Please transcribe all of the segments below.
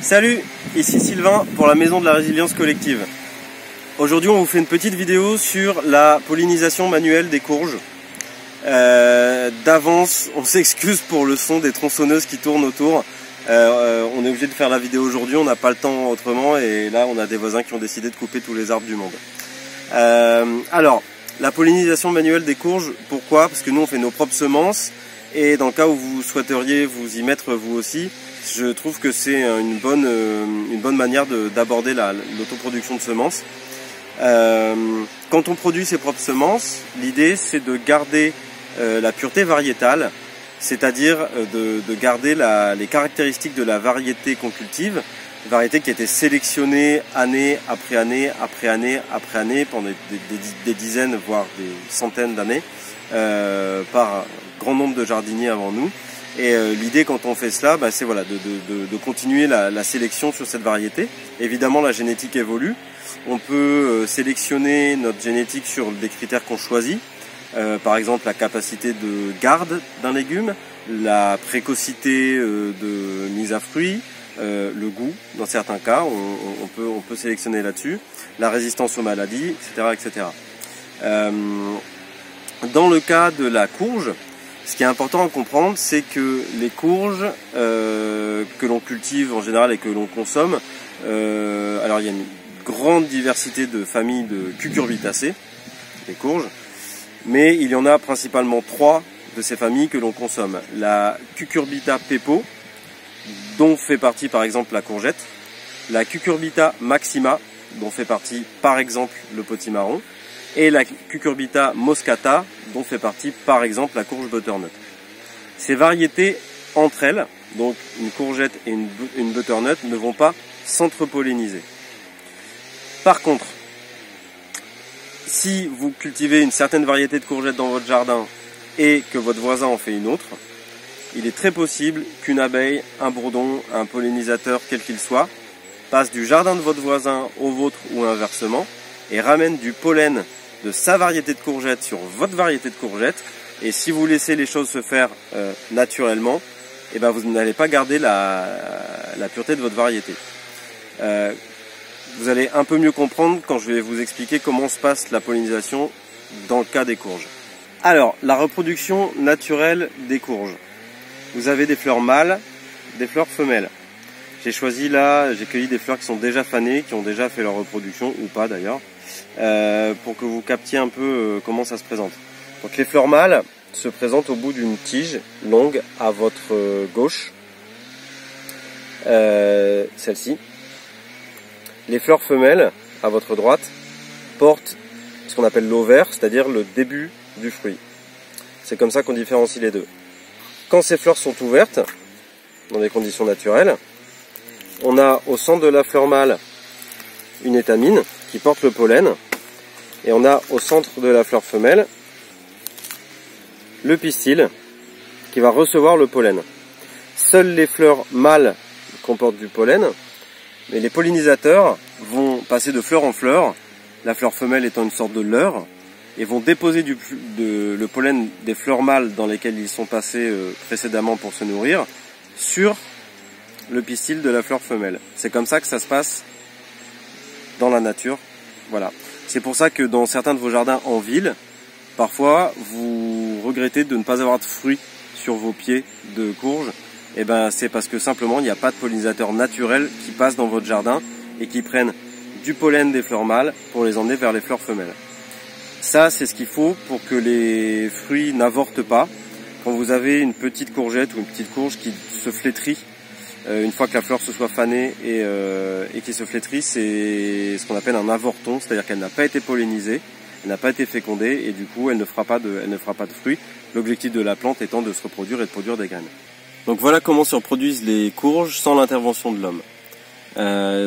Salut, ici Sylvain pour la Maison de la Résilience Collective. Aujourd'hui on vous fait une petite vidéo sur la pollinisation manuelle des courges. D'avance, on s'excuse pour le son des tronçonneuses qui tournent autour. On est obligé de faire la vidéo aujourd'hui, on n'a pas le temps autrement et là on a des voisins qui ont décidé de couper tous les arbres du monde. Alors, la pollinisation manuelle des courges, pourquoi? Parce que nous on fait nos propres semences et dans le cas où vous souhaiteriez vous y mettre vous aussi, je trouve que c'est une bonne manière d'aborder l'autoproduction de semences. Quand on produit ses propres semences, l'idée c'est de garder la pureté variétale, c'est-à-dire de garder les caractéristiques de la variété qu'on cultive, variété qui a été sélectionnée année après année, après année, après année, pendant des dizaines, voire des centaines d'années, par un grand nombre de jardiniers avant nous. Et l'idée quand on fait cela, c'est voilà, de continuer la sélection sur cette variété. Évidemment la génétique évolue, on peut sélectionner notre génétique sur des critères qu'on choisit, par exemple la capacité de garde d'un légume, la précocité de mise à fruit, le goût dans certains cas, on peut sélectionner là-dessus, la résistance aux maladies, etc. etc. Dans le cas de la courge, ce qui est important à comprendre, c'est que les courges que l'on cultive en général et que l'on consomme, alors il y a une grande diversité de familles de cucurbitacées, les courges, mais il y en a principalement 3 de ces familles que l'on consomme. La Cucurbita pepo, dont fait partie par exemple la courgette, la Cucurbita maxima, dont fait partie par exemple le potimarron, et la Cucurbita moscata, dont fait partie par exemple la courge butternut. Ces variétés entre elles, donc une courgette et une butternut, ne vont pas s'entre-polliniser. Par contre, si vous cultivez une certaine variété de courgettes dans votre jardin et que votre voisin en fait une autre, il est très possible qu'une abeille, un bourdon, un pollinisateur quel qu'il soit, passe du jardin de votre voisin au vôtre ou inversement et ramène du pollen de sa variété de courgettes sur votre variété de courgettes. Et si vous laissez les choses se faire naturellement, vous n'allez pas garder la pureté de votre variété. Vous allez un peu mieux comprendre quand je vais vous expliquer comment se passe la pollinisation dans le cas des courges. Alors, la reproduction naturelle des courges. Vous avez des fleurs mâles, des fleurs femelles. J'ai choisi là, j'ai cueilli des fleurs qui sont déjà fanées, qui ont déjà fait leur reproduction, ou pas d'ailleurs, pour que vous captiez un peu comment ça se présente. Donc les fleurs mâles se présentent au bout d'une tige longue à votre gauche, celle-ci. Les fleurs femelles, à votre droite, portent ce qu'on appelle l'ovaire, c'est-à-dire le début du fruit. C'est comme ça qu'on différencie les deux. Quand ces fleurs sont ouvertes, dans des conditions naturelles, on a au centre de la fleur mâle une étamine qui porte le pollen, et on a au centre de la fleur femelle le pistil qui va recevoir le pollen. Seules les fleurs mâles comportent du pollen, mais les pollinisateurs vont passer de fleur en fleur, la fleur femelle étant une sorte de leurre, et vont déposer le pollen des fleurs mâles dans lesquelles ils sont passés précédemment pour se nourrir sur le pistil de la fleur femelle. C'est comme ça que ça se passe dans la nature. Voilà. C'est pour ça que dans certains de vos jardins en ville, parfois vous regrettez de ne pas avoir de fruits sur vos pieds de courge. C'est parce que simplement il n'y a pas de pollinisateur naturel qui passe dans votre jardin et qui prennent du pollen des fleurs mâles pour les emmener vers les fleurs femelles. Ça, c'est ce qu'il faut pour que les fruits n'avortent pas. Quand vous avez une petite courgette ou une petite courge qui se flétrit, une fois que la fleur se soit fanée et qui se flétrit, c'est ce qu'on appelle un avorton, c'est-à-dire qu'elle n'a pas été pollinisée, elle n'a pas été fécondée et du coup elle ne fera pas de fruits. L'objectif de la plante étant de se reproduire et de produire des graines. Donc voilà comment se reproduisent les courges sans l'intervention de l'homme.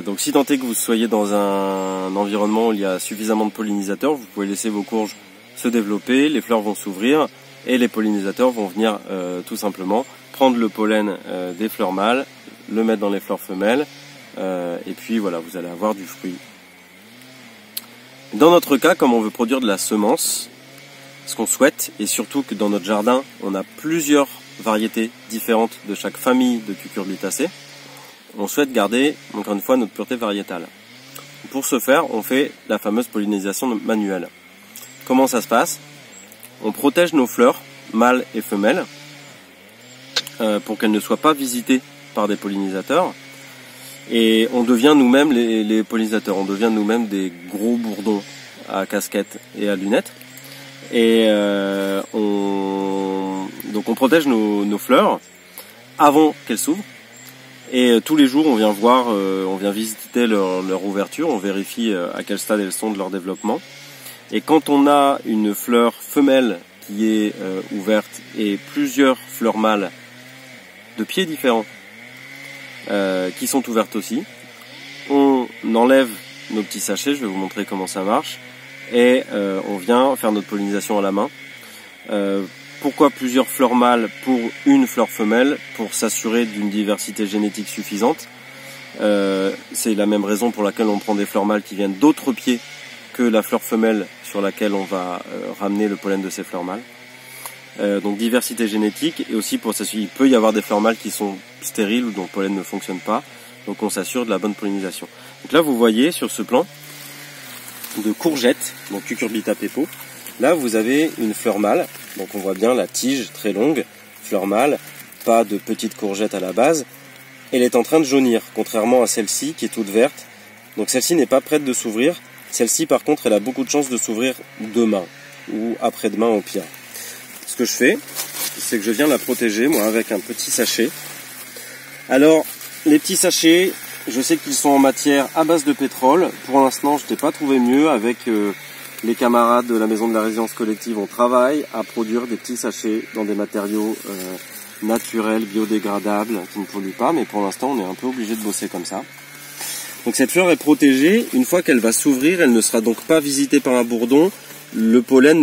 Donc si tant est que vous soyez dans un environnement où il y a suffisamment de pollinisateurs, vous pouvez laisser vos courges se développer, les fleurs vont s'ouvrir et les pollinisateurs vont venir tout simplement prendre le pollen des fleurs mâles, le mettre dans les fleurs femelles et puis voilà, vous allez avoir du fruit. Dans notre cas, comme on veut produire de la semence, ce qu'on souhaite, et surtout que dans notre jardin on a plusieurs variétés différentes de chaque famille de cucurbitacées, on souhaite garder, encore une fois, notre pureté variétale. Pour ce faire, on fait la fameuse pollinisation manuelle. Comment ça se passe? On protège nos fleurs, mâles et femelles, pour qu'elles ne soient pas visitées par des pollinisateurs. Et on devient nous-mêmes les pollinisateurs, on devient nous-mêmes des gros bourdons à casquette et à lunettes. Et donc on protège nos fleurs avant qu'elles s'ouvrent. Et tous les jours, on vient voir, on vient visiter leur ouverture, on vérifie à quel stade elles sont de leur développement. Et quand on a une fleur femelle qui est ouverte et plusieurs fleurs mâles de pieds différents qui sont ouvertes aussi, on enlève nos petits sachets, je vais vous montrer comment ça marche, et on vient faire notre pollinisation à la main. Pourquoi plusieurs fleurs mâles pour une fleur femelle? Pour s'assurer d'une diversité génétique suffisante. C'est la même raison pour laquelle on prend des fleurs mâles qui viennent d'autres pieds que la fleur femelle sur laquelle on va ramener le pollen de ces fleurs mâles. Donc diversité génétique, et aussi pour s'assurer, il peut y avoir des fleurs mâles qui sont stériles ou dont le pollen ne fonctionne pas, donc on s'assure de la bonne pollinisation. Donc là vous voyez sur ce plan de courgette, donc Cucurbita pepo, là vous avez une fleur mâle, donc on voit bien la tige très longue, fleur mâle, pas de petite courgette à la base, elle est en train de jaunir, contrairement à celle-ci qui est toute verte, donc celle-ci n'est pas prête de s'ouvrir, celle-ci par contre elle a beaucoup de chances de s'ouvrir demain, ou après-demain au pire. Ce que je fais, c'est que je viens la protéger, moi, avec un petit sachet. Alors, les petits sachets, je sais qu'ils sont en matière à base de pétrole. Pour l'instant, je n'ai pas trouvé mieux. Avec les camarades de la Maison de la Résilience Collective, on travaille à produire des petits sachets dans des matériaux naturels, biodégradables, qui ne polluent pas. Mais pour l'instant, on est un peu obligé de bosser comme ça. Donc cette fleur est protégée. Une fois qu'elle va s'ouvrir, elle ne sera donc pas visitée par un bourdon. Le pollen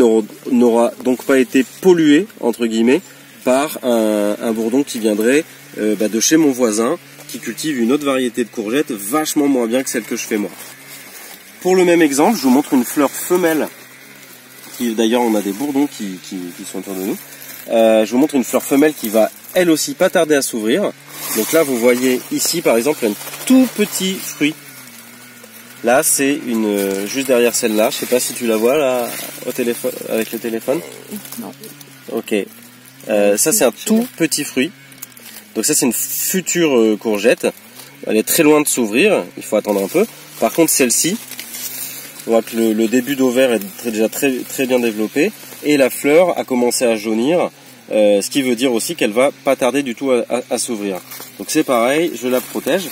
n'aura donc pas été pollué, entre guillemets, par un bourdon qui viendrait de chez mon voisin, qui cultive une autre variété de courgettes, vachement moins bien que celle que je fais moi. Pour le même exemple, je vous montre une fleur femelle, qui d'ailleurs on a des bourdons qui sont autour de nous. Je vous montre une fleur femelle qui va elle aussi pas tarder à s'ouvrir. Donc là vous voyez ici par exemple un tout petit fruit. Là, c'est une juste derrière celle-là. Je sais pas si tu la vois là au téléphone avec le téléphone. Non. Ok. Ça, c'est un tout petit fruit. Donc ça, c'est une future courgette. Elle est très loin de s'ouvrir. Il faut attendre un peu. Par contre, celle-ci, on voit que le début d'ovaire est déjà très bien développé et la fleur a commencé à jaunir. Ce qui veut dire aussi qu'elle va pas tarder du tout à s'ouvrir. Donc c'est pareil, je la protège.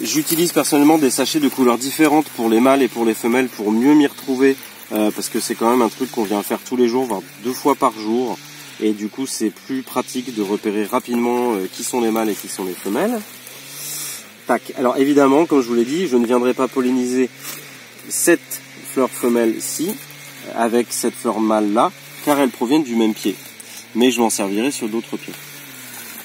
J'utilise personnellement des sachets de couleurs différentes pour les mâles et pour les femelles pour mieux m'y retrouver parce que c'est quand même un truc qu'on vient faire tous les jours, voire 2 fois par jour, et du coup c'est plus pratique de repérer rapidement qui sont les mâles et qui sont les femelles. Tac. Alors évidemment, comme je vous l'ai dit, je ne viendrai pas polliniser cette fleur femelle-ci avec cette fleur mâle-là, car elles proviennent du même pied, mais je m'en servirai sur d'autres pieds.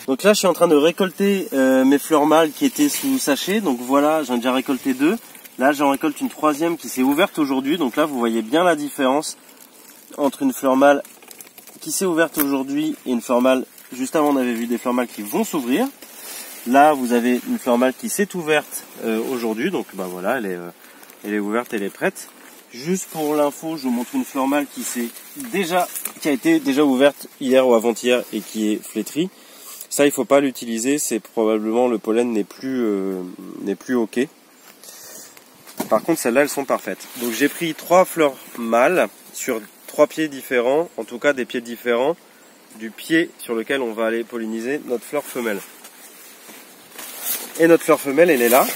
Donc là, je suis en train de récolter mes fleurs mâles qui étaient sous sachet. Donc voilà, j'en ai déjà récolté 2. Là, j'en récolte une 3e qui s'est ouverte aujourd'hui. Donc là, vous voyez bien la différence entre une fleur mâle qui s'est ouverte aujourd'hui et une fleur mâle. Juste avant, on avait vu des fleurs mâles qui vont s'ouvrir. Là, vous avez une fleur mâle qui s'est ouverte aujourd'hui. Donc bah voilà, elle est ouverte, elle est prête. Juste pour l'info, je vous montre une fleur mâle qui a été déjà ouverte hier ou avant-hier et qui est flétrie. Ça, il ne faut pas l'utiliser, c'est probablement le pollen n'est plus ok. Par contre, celles-là, elles sont parfaites. Donc j'ai pris 3 fleurs mâles sur 3 pieds différents, en tout cas des pieds différents du pied sur lequel on va aller polliniser notre fleur femelle. Et notre fleur femelle, elle est là,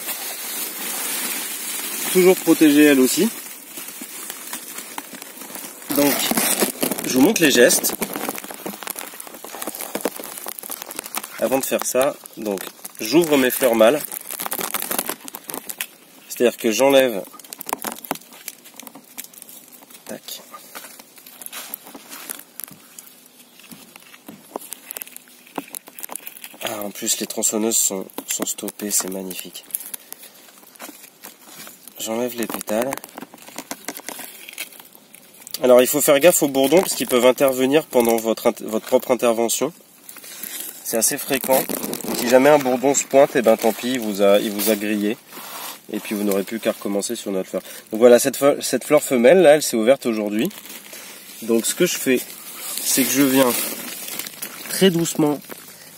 toujours protégée elle aussi. Donc, je vous montre les gestes. Avant de faire ça, donc j'ouvre mes fleurs mâles, c'est-à-dire que j'enlève, tac, en plus les tronçonneuses sont stoppées, c'est magnifique. J'enlève les pétales. Alors il faut faire gaffe aux bourdons parce qu'ils peuvent intervenir pendant votre propre intervention. C'est assez fréquent. Donc Si jamais un bourdon se pointe, et ben tant pis, il vous a grillé. Et puis vous n'aurez plus qu'à recommencer sur notre fleur. Donc voilà, cette fleur femelle là, elle s'est ouverte aujourd'hui. Donc ce que je fais, c'est que je viens très doucement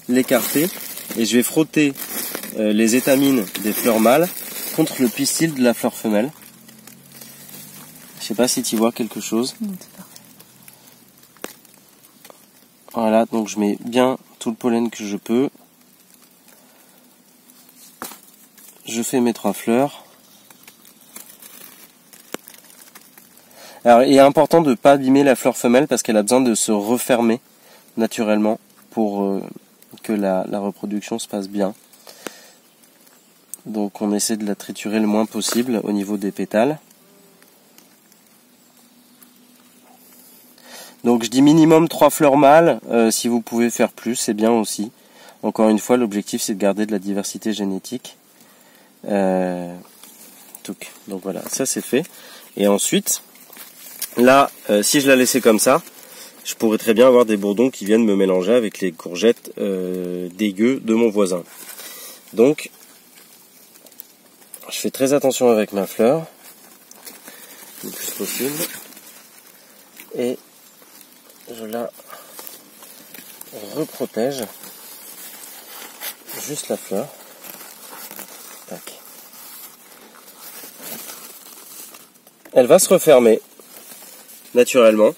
l'écarter et je vais frotter les étamines des fleurs mâles contre le pistil de la fleur femelle. Je sais pas si tu vois quelque chose. Voilà, donc je mets bien tout le pollen que je peux. Je fais mes 3 fleurs. Alors il est important de ne pas abîmer la fleur femelle parce qu'elle a besoin de se refermer naturellement pour que la reproduction se passe bien. Donc on essaie de la triturer le moins possible au niveau des pétales. Donc je dis minimum 3 fleurs mâles, si vous pouvez faire plus, c'est bien aussi. Encore une fois, l'objectif c'est de garder de la diversité génétique. Donc voilà, ça c'est fait. Et ensuite, là, si je la laissais comme ça, je pourrais très bien avoir des bourdons qui viennent me mélanger avec les courgettes dégueu de mon voisin. Donc, je fais très attention avec ma fleur, le plus possible. Et je la reprotège, juste la fleur. Tac. Elle va se refermer naturellement.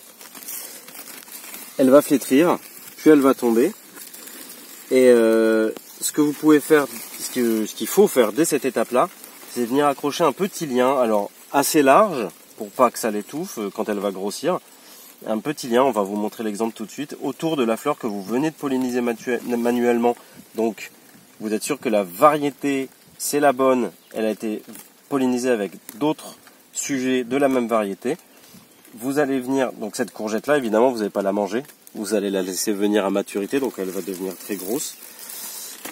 Elle va flétrir, puis elle va tomber. Et ce que vous pouvez faire, ce qu'il faut faire dès cette étape-là, c'est venir accrocher un petit lien, alors assez large, pour pas que ça l'étouffe quand elle va grossir. Un petit lien, on va vous montrer l'exemple tout de suite, autour de la fleur que vous venez de polliniser manuellement. Donc, vous êtes sûr que la variété, c'est la bonne, elle a été pollinisée avec d'autres sujets de la même variété. Vous allez venir, donc cette courgette-là, évidemment, vous n'allez pas la manger, vous allez la laisser venir à maturité, donc elle va devenir très grosse.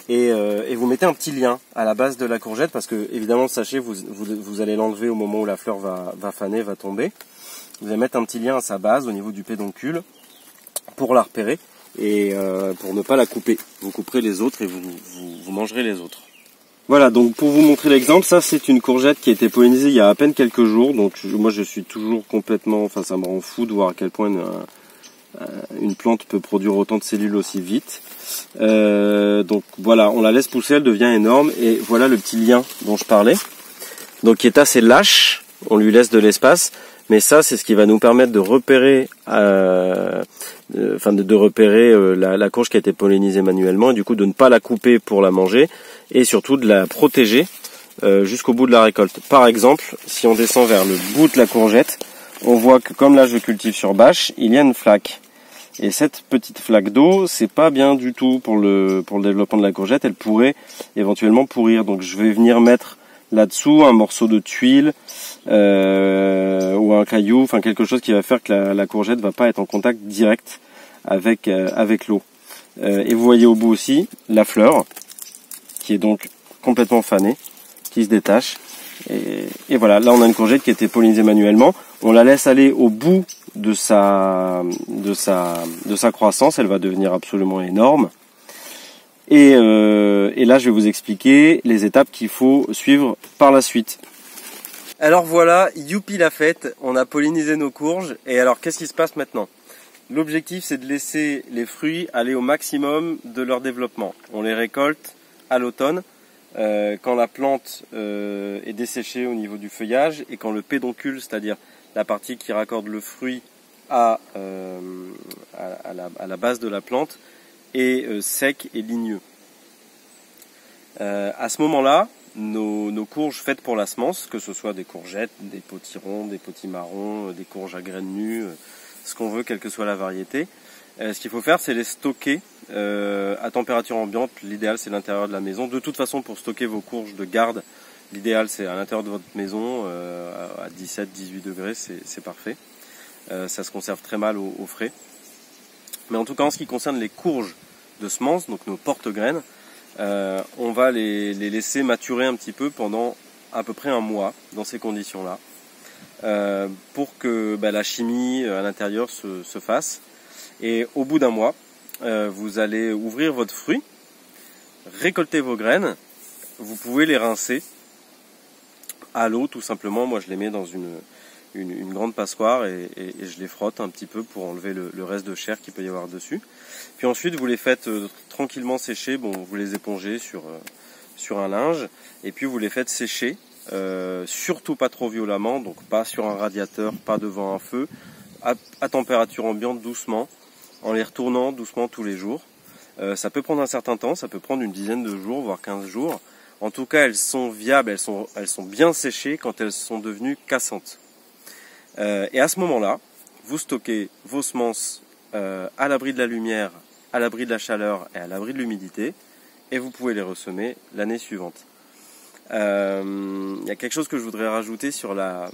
Et vous mettez un petit lien à la base de la courgette, parce que, évidemment, le sachet, vous allez l'enlever au moment où la fleur va faner, va tomber. Vous allez mettre un petit lien à sa base, au niveau du pédoncule, pour la repérer, et pour ne pas la couper. Vous couperez les autres et vous mangerez les autres. Voilà, donc pour vous montrer l'exemple, ça c'est une courgette qui a été pollinisée il y a à peine quelques jours, donc moi je suis toujours complètement, enfin ça me rend fou de voir à quel point une plante peut produire autant de cellules aussi vite. Donc voilà, on la laisse pousser, elle devient énorme, et voilà le petit lien dont je parlais, donc qui est assez lâche, on lui laisse de l'espace, mais ça c'est ce qui va nous permettre de repérer, la courge qui a été pollinisée manuellement, et du coup de ne pas la couper pour la manger, et surtout de la protéger jusqu'au bout de la récolte. Par exemple, si on descend vers le bout de la courgette, on voit que comme là je cultive sur bâche, il y a une flaque. Et cette petite flaque d'eau, c'est pas bien du tout pour le développement de la courgette, elle pourrait éventuellement pourrir. Donc je vais venir mettre là-dessous un morceau de tuile ou un caillou, enfin quelque chose qui va faire que la courgette va pas être en contact direct avec l'eau. Et vous voyez au bout aussi la fleur, qui est donc complètement fanée, qui se détache. Et voilà, là on a une courgette qui a été pollinisée manuellement. On la laisse aller au bout de sa croissance, elle va devenir absolument énorme. Et là je vais vous expliquer les étapes qu'il faut suivre par la suite. Alors voilà, youpi la fête, on a pollinisé nos courges, et alors qu'est-ce qui se passe maintenant? L'objectif c'est de laisser les fruits aller au maximum de leur développement. On les récolte à l'automne, quand la plante est desséchée au niveau du feuillage, et quand le pédoncule, c'est-à-dire la partie qui raccorde le fruit à la base de la plante, est sec et ligneux. À ce moment-là, nos courges faites pour la semence, que ce soit des courgettes, des potirons, des potimarrons, des courges à graines nues, ce qu'on veut, quelle que soit la variété, ce qu'il faut faire, c'est les stocker à température ambiante. L'idéal, c'est l'intérieur de la maison. De toute façon, pour stocker vos courges de garde, l'idéal, c'est à l'intérieur de votre maison, à 17-18 degrés, c'est parfait. Ça se conserve très mal au frais. Mais en tout cas, en ce qui concerne les courges de semences, donc nos porte-graines, on va les laisser maturer un petit peu pendant à peu près un mois dans ces conditions-là, pour que la chimie à l'intérieur se fasse. Et au bout d'un mois, vous allez ouvrir votre fruit récoltez vos graines, vous pouvez les rincer à l'eau tout simplement. Moi je les mets dans une grande passoire et je les frotte un petit peu pour enlever le reste de chair qu'il peut y avoir dessus. Puis ensuite vous les faites tranquillement sécher, bon vous les épongez sur un linge et puis vous les faites sécher, surtout pas trop violemment, donc pas sur un radiateur, pas devant un feu, à température ambiante doucement, en les retournant doucement tous les jours. Ça peut prendre un certain temps, ça peut prendre une dizaine de jours, voire 15 jours. En tout cas, elles sont viables, elles sont bien séchées quand elles sont devenues cassantes. Et à ce moment-là, vous stockez vos semences à l'abri de la lumière, à l'abri de la chaleur et à l'abri de l'humidité, et vous pouvez les ressemer l'année suivante. Il y a quelque chose que je voudrais rajouter sur la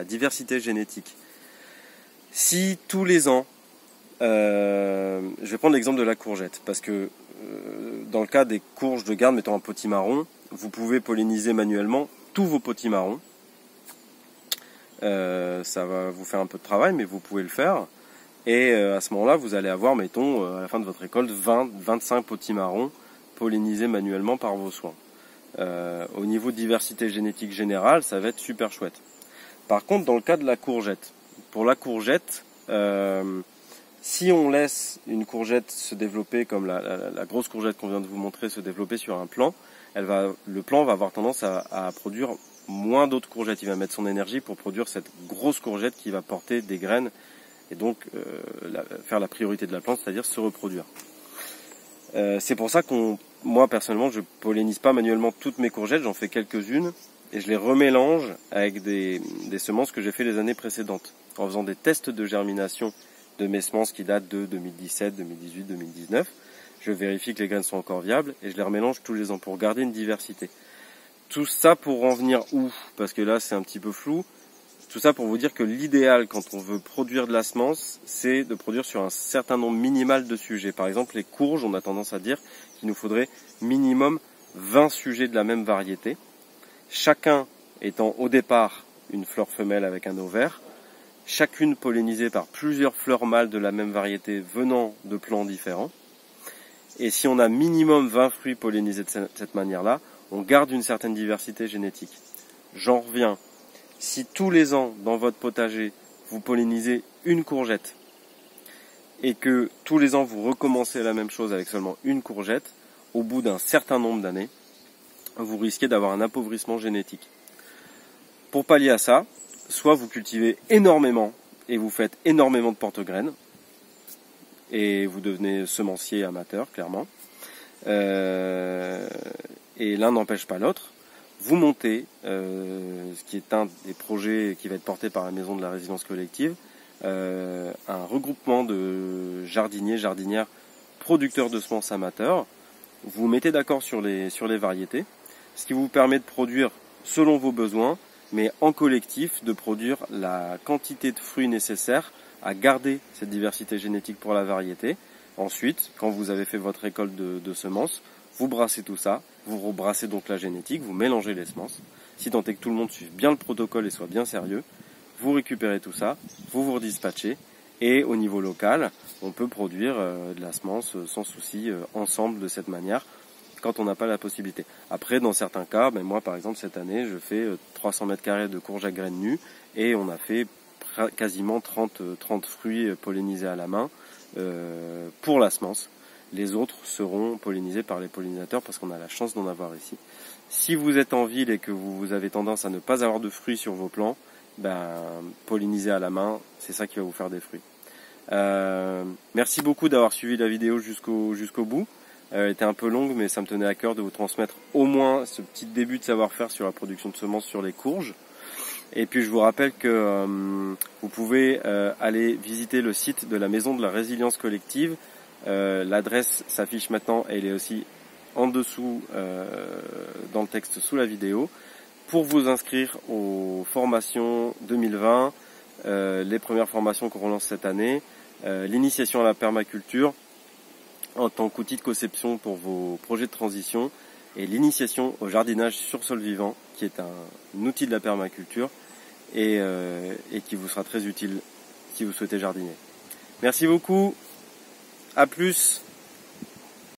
diversité génétique. Si tous les ans, je vais prendre l'exemple de la courgette, parce que dans le cas des courges de garde, mettons un potimarron, vous pouvez polliniser manuellement tous vos potimarrons. Ça va vous faire un peu de travail, mais vous pouvez le faire. Et à ce moment-là, vous allez avoir, mettons, à la fin de votre récolte, 20-25 potimarrons pollinisés manuellement par vos soins. Au niveau de diversité génétique générale, ça va être super chouette. Par contre, dans le cas de la courgette, pour la courgette, si on laisse une courgette se développer comme la grosse courgette qu'on vient de vous montrer se développer sur un plant, le plant va avoir tendance à produire moins d'autres courgettes. Il va mettre son énergie pour produire cette grosse courgette qui va porter des graines et donc faire la priorité de la plante, c'est-à-dire se reproduire. C'est pour ça moi personnellement, je pollinise pas manuellement toutes mes courgettes, j'en fais quelques-unes et je les remélange avec des semences que j'ai fait les années précédentes, en faisant des tests de germination de mes semences qui datent de 2017, 2018, 2019. Je vérifie que les graines sont encore viables et je les remélange tous les ans pour garder une diversité. Tout ça pour en venir où? Parce que là c'est un petit peu flou. Tout ça pour vous dire que l'idéal quand on veut produire de la semence, c'est de produire sur un certain nombre minimal de sujets. Par exemple les courges, on a tendance à dire qu'il nous faudrait minimum 20 sujets de la même variété. Chacun étant au départ une fleur femelle avec un ovaire. Chacune pollinisée par plusieurs fleurs mâles de la même variété venant de plants différents. Et si on a minimum 20 fruits pollinisés de cette manière-là, on garde une certaine diversité génétique. J'en reviens. Si tous les ans, dans votre potager, vous pollinisez une courgette, et que tous les ans vous recommencez la même chose avec seulement une courgette, au bout d'un certain nombre d'années, vous risquez d'avoir un appauvrissement génétique. Pour pallier à ça, soit vous cultivez énormément et vous faites énormément de porte-graines et vous devenez semencier amateur, clairement. Et l'un n'empêche pas l'autre. Vous montez, ce qui est un des projets qui va être porté par la Maison de la Résilience Collective, un regroupement de jardiniers, jardinières, producteurs de semences amateurs. Vous vous mettez d'accord sur les variétés, ce qui vous permet de produire selon vos besoins, mais en collectif de produire la quantité de fruits nécessaires à garder cette diversité génétique pour la variété. Ensuite, quand vous avez fait votre récolte de semences, vous brassez tout ça, vous rebrassez donc la génétique, vous mélangez les semences. Si tant est que tout le monde suive bien le protocole et soit bien sérieux, vous récupérez tout ça, vous vous redispatchez et au niveau local, on peut produire de la semence sans souci ensemble de cette manière quand on n'a pas la possibilité. Après, dans certains cas, moi par exemple cette année, je fais 300 mètres carrés de courges à graines nues et on a fait quasiment 30 fruits pollinisés à la main pour la semence. Les autres seront pollinisés par les pollinisateurs parce qu'on a la chance d'en avoir ici. Si vous êtes en ville et que vous avez tendance à ne pas avoir de fruits sur vos plants, polliniser à la main, c'est ça qui va vous faire des fruits. Merci beaucoup d'avoir suivi la vidéo jusqu'au bout. Elle était un peu longue, mais ça me tenait à cœur de vous transmettre au moins ce petit début de savoir-faire sur la production de semences sur les courges. Et puis je vous rappelle que vous pouvez aller visiter le site de la Maison de la Résilience Collective. L'adresse s'affiche maintenant et elle est aussi en dessous dans le texte sous la vidéo. Pour vous inscrire aux formations 2020, les premières formations qu'on relance cette année, l'initiation à la permaculture en tant qu'outil de conception pour vos projets de transition et l'initiation au jardinage sur sol vivant qui est un outil de la permaculture et qui vous sera très utile si vous souhaitez jardiner. Merci beaucoup, à plus.